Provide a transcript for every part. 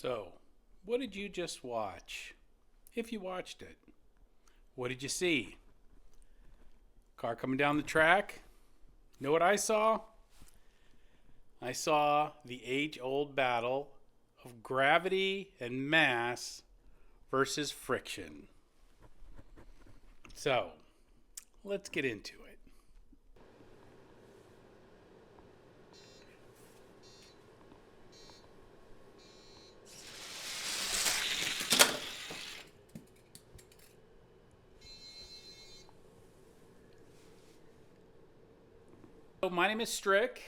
So, what did you just watch? If you watched it, what did you see? Car coming down the track? Know what I saw? I saw the age old battle of gravity and mass versus friction. So, let's get into it. So my name is Strick.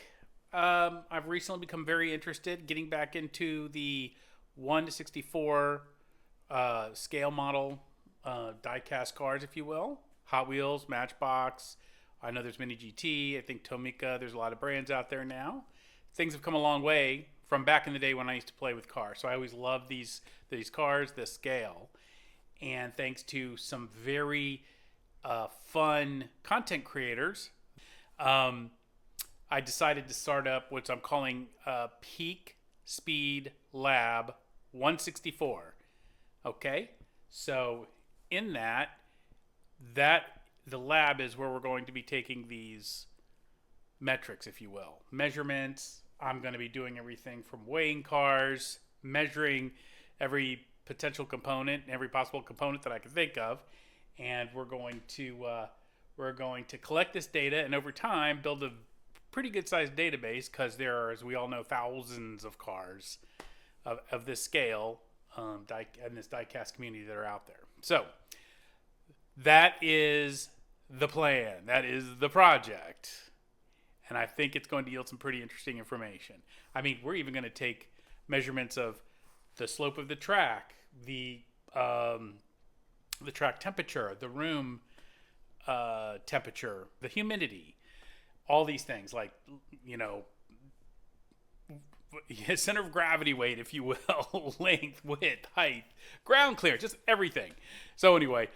I've recently become very interested getting back into the 1 to 64 scale model die-cast cars, if you will. Hot Wheels, Matchbox. I know there's Mini GT. I think Tomica. There's a lot of brands out there now. Things have come a long way from back in the day when I used to play with cars. So I always loved these cars, the scale. And thanks to some very fun content creators, I decided to start up what I'm calling Peak Speed Lab 164. Okay, so in that the lab is where we're going to be taking these metrics, if you will, measurements. I'm going to be doing everything from weighing cars, measuring every potential component, every possible component that I can think of, and we're going to collect this data and over time build a pretty good sized database, because there are, as we all know, thousands of cars of this scale and this diecast community that are out there. So that is the plan. That is the project. And I think it's going to yield some pretty interesting information. I mean, we're even going to take measurements of the slope of the track, the track temperature, the room temperature, the humidity, all these things, like, center of gravity weight, if you will, length, width, height, ground clearance, just everything. So anyway,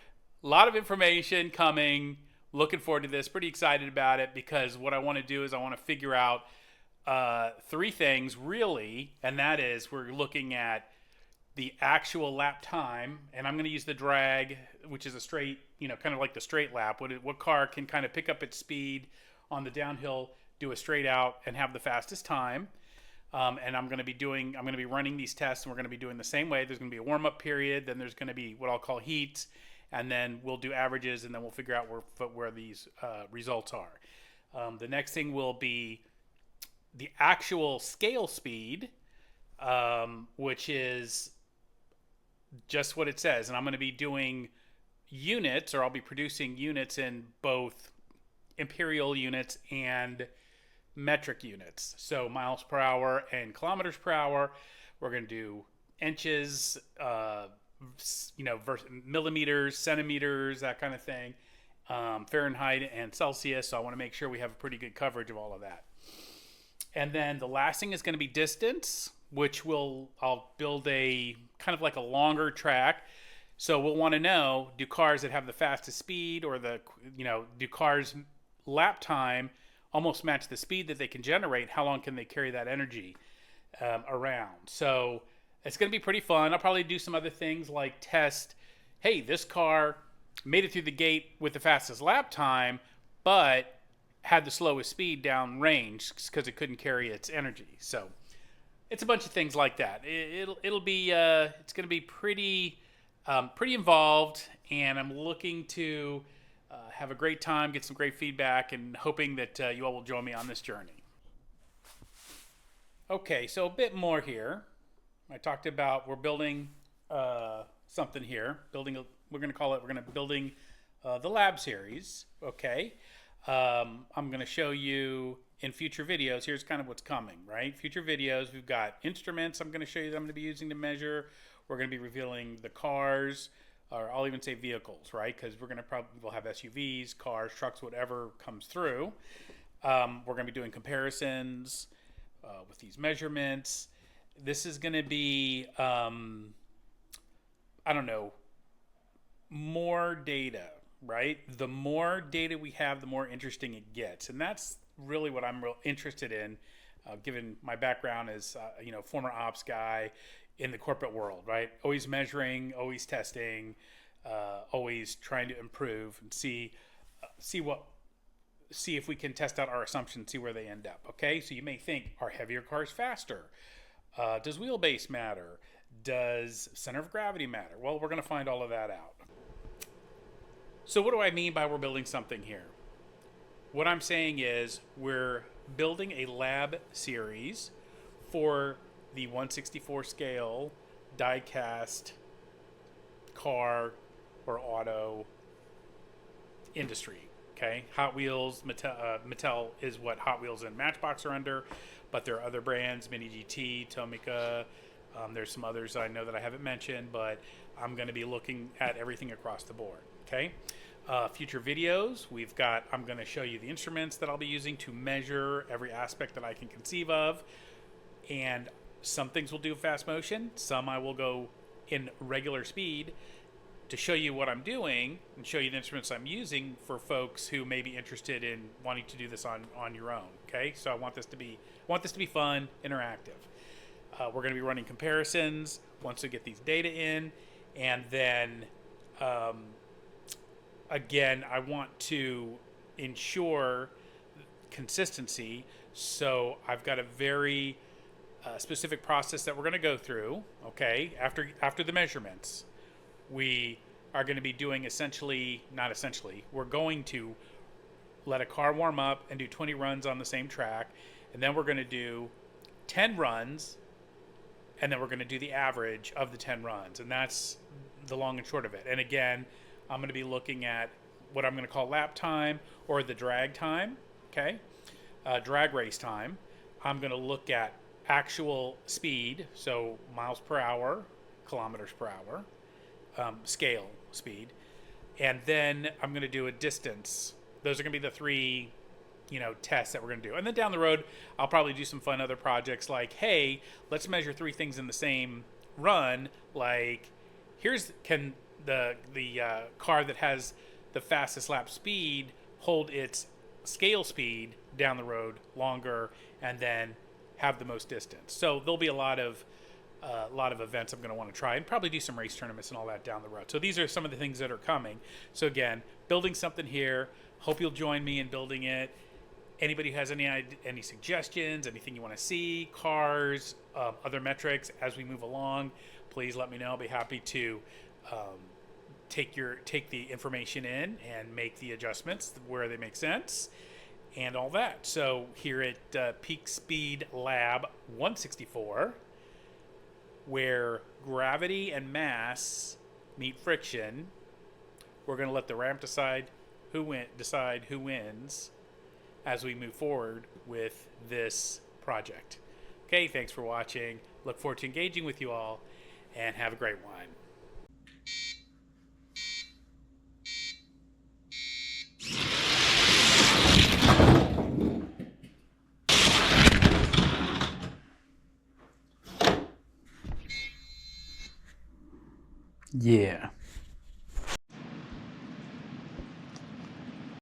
a lot of information coming. Looking forward to this. Pretty excited about it, because what I want to do is I want to figure out three things really, and that is we're looking at the actual lap time, and I'm going to use the drag, which is a straight, kind of like the straight lap. What car can kind of pick up its speed on the downhill, do a straight out, and have the fastest time. And I'm going to be running these tests, and we're going to be doing the same way. There's going to be a warm up period, then there's going to be what I'll call heats, and then we'll do averages, and then we'll figure out where these results are. The next thing will be the actual scale speed, which is just what it says. And I'm going to be doing units, or I'll be producing units in both imperial units and metric units. So miles per hour and kilometers per hour. We're going to do inches, millimeters, centimeters, that kind of thing, Fahrenheit and Celsius. So I want to make sure we have a pretty good coverage of all of that. And then the last thing is going to be distance, which I'll build a kind of like a longer track. So we'll want to know, do cars that have the fastest speed, or do cars lap time almost match the speed that they can generate? How long can they carry that energy around? So it's going to be pretty fun. I'll probably do some other things like test, hey, this car made it through the gate with the fastest lap time, but had the slowest speed down range because it couldn't carry its energy. So it's a bunch of things like that. It'll be it's going to be pretty involved, and I'm looking to have a great time, get some great feedback, and hoping that you all will join me on this journey. Okay, so a bit more here. I talked about we're building something here. We're going to building the lab series. Okay. I'm going to show you in future videos. Here's kind of what's coming, right? Future videos, we've got instruments I'm going to show you that I'm going to be using to measure. We're going to be revealing the cars, or I'll even say vehicles, right? Because we'll have SUVs, cars, trucks, whatever comes through. We're going to be doing comparisons with these measurements. This is going to be, more data, right? The more data we have, the more interesting it gets. And that's really what I'm real interested in, given my background as, former ops guy in the corporate world, right? Always measuring, always testing, always trying to improve and see if we can test out our assumptions, see where they end up. Okay, so you may think, are heavier cars faster? Does wheelbase matter? Does center of gravity matter? Well, we're going to find all of that out. So what do I mean by we're building something here? What I'm saying is we're building a lab series for the 1/64 scale die-cast car or auto industry. Okay, Hot Wheels, Mattel is what Hot Wheels and Matchbox are under, but there are other brands, Mini GT, Tomica. There's some others I know that I haven't mentioned, but I'm going to be looking at everything across the board. Okay, future videos, I'm going to show you the instruments that I'll be using to measure every aspect that I can conceive of, and some things will do fast motion, some I will go in regular speed to show you what I'm doing and show you the instruments I'm using for folks who may be interested in wanting to do this on your own. Okay, so I want this to be fun, interactive. We're going to be running comparisons once we get these data in, and then again, I want to ensure consistency. So I've got a very specific process that we're going to go through. Okay, after the measurements, we are going to be doing we're going to let a car warm up and do 20 runs on the same track, and then we're going to do 10 runs, and then we're going to do the average of the 10 runs, and that's the long and short of it. And again, I'm going to be looking at what I'm going to call lap time or the drag time, okay? Drag race time. I'm going to look at actual speed, so miles per hour, kilometers per hour, scale speed, and then I'm going to do a distance. Those are going to be the three, tests that we're going to do. And then down the road, I'll probably do some fun other projects like, hey, let's measure three things in the same run. Like, can the car that has the fastest lap speed hold its scale speed down the road longer and then have the most distance. So there'll be a lot of events I'm going to want to try, and probably do some race tournaments and all that down the road. So these are some of the things that are coming. So again, building something here. Hope you'll join me in building it. Anybody who has any suggestions, anything you want to see, cars, other metrics as we move along, please let me know. I'll be happy to take the information in and make the adjustments where they make sense and all that. So here at Peak Speed Lab 164, where gravity and mass meet friction, we're going to let the ramp decide who wins as we move forward with this project. Okay, thanks for watching. Look forward to engaging with you all, and have a great one. Yeah.